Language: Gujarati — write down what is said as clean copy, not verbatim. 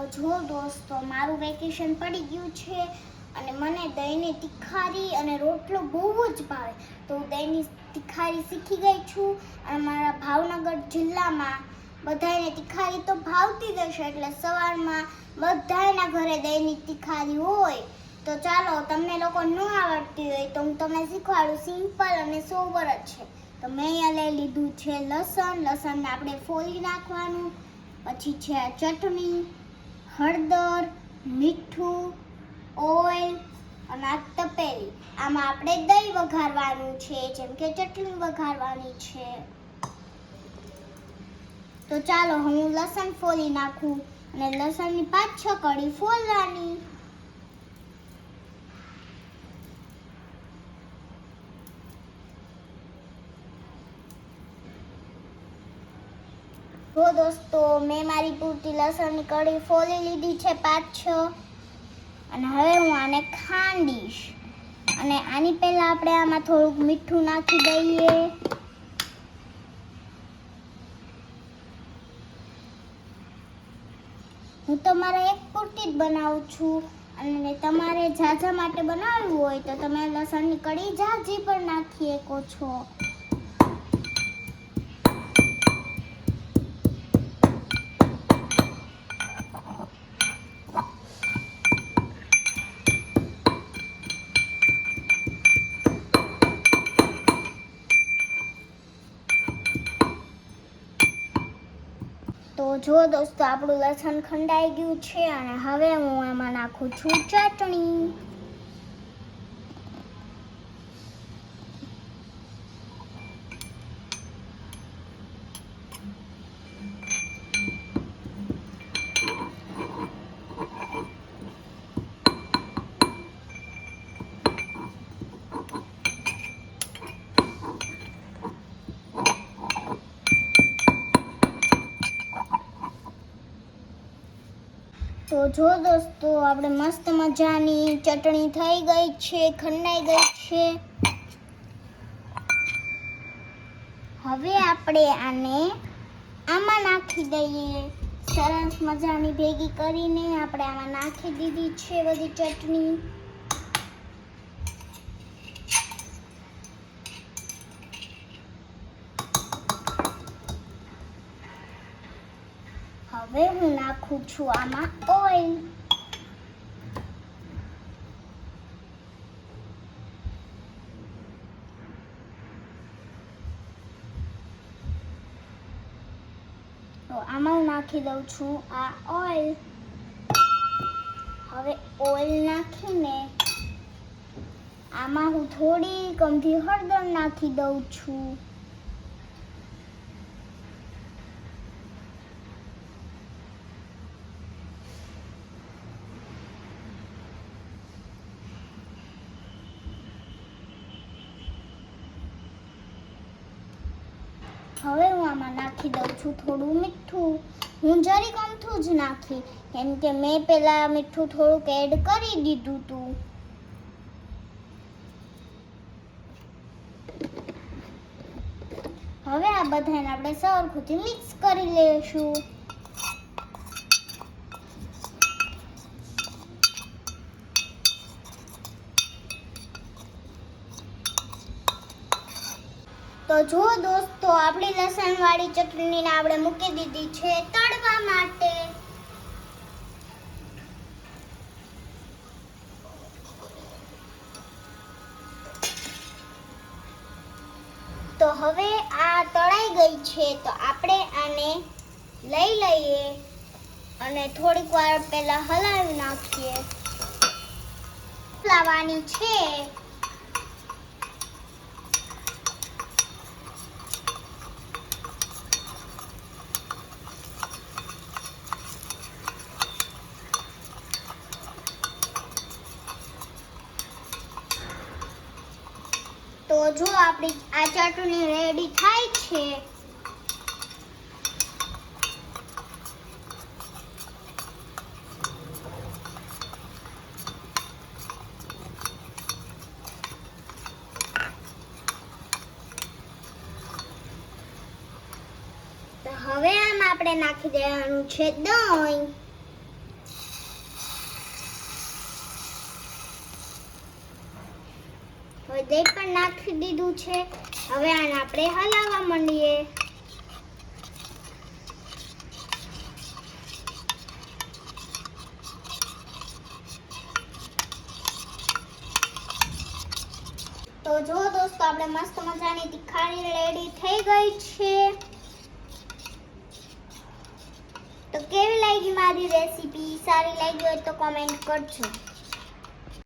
જો દોસ્તો મારું વેકેશન પડી ગયું છે અને મને દહીંની તિખારી અને રોટલો બહુ જ ભાવે. તો હું દહીંની તિખારી શીખી ગઈ છું અને મારા ભાવનગર જિલ્લામાં બધાને તિખારી તો ભાવતી જ હશે, એટલે સવારમાં બધાના ઘરે દહીંની તિખારી હોય. તો ચાલો, તમને લોકો ન આવડતી હોય તો હું તમને શીખવાડું. સિમ્પલ અને સોબર જ છે. તો મેં અહીંયા લઈ લીધું છે લસણને આપણે ફોલી નાખવાનું. પછી છે ચટણી, હળદર, મીઠું, ઓઇલ અને આ તપેલી. આમાં આપણે દહીં વઘારવાનું છે, જેમ કે ચટણી વઘારવાની છે. તો ચાલો હું લસણ ફોલી નાખું અને લસણની 5-6 કળી ફોલવાની. તો દોસ્તો મેં મારી પૂરતી લસણની કળી ફોલી લીધી છે 5-6, અને હવે હું આને ખાંડીશ. અને આની પહેલા આપણે આમાં થોડુંક મીઠું નાખી દઈએ. હું તમારે એક પૂરતી જ બનાવું છું, અને તમારે ઝાઝા માટે બનાવવું હોય તો તમે લસણની કળી ઝાઝી પણ નાખી શકો છો. તો જો દોસ્તો આપણું લસણ ખંડાઈ ગયું છે અને હવે હું આમાં નાખું છું ચટણી. તો જો દોસ્તો આપણે મસ્ત મજાની ચટણી થઈ ગઈ છે, ખંડાઈ ગઈ છે. હવે આપણે આને આમાં નાખી દઈએ. સરસ મજાની ભેગી કરીને આપણે આમાં નાખી દીધી છે બધી ચટણી. હવે હું નાખું છું આમાં ઓઇલ. તો આમાં હું નાખી દઉં છું આ ઓઇલ. હવે ઓઇલ નાખીને આમાં હું થોડી કમથી હળદર નાખી દઉં છું. હવે હું આમાં નાખી દઉં છું થોડું મીઠું. હું જરીક અમથું જ નાખી, કેમ કે મેં પહેલા મીઠું થોડુંક એડ કરી દીધું હતું. હવે આ બધાને આપણે સરખુંથી મિક્સ કરી લઈશું. તો જો દોસ્તો આપણી લસણવાળી ચટણીને આપણે મૂકી દીધી છે તળવા માટે. તો હવે આ તળાઈ ગઈ છે, તો આપણે આને લઈ લઈએ અને થોડીક વાર પહેલા હલાવી નાખીએ. લાવવાની છે. તો જો આપણી આ ચટણી રેડી થાય છે. તો હવે આમાં આપણે નાખી દેવાનું છે દહીં. હવે દહીં પણ નાખી દીધું છે. હવે આને આપણે હલાવવા માંડીએ. તો જો દોસ્તો આપણે મસ્ત મજાની તિખારી રેડી થઈ ગઈ છે. તો કેવી લાગી મારી રેસીપી? સારી લાગી હોય તો કોમેન્ટ કરજો.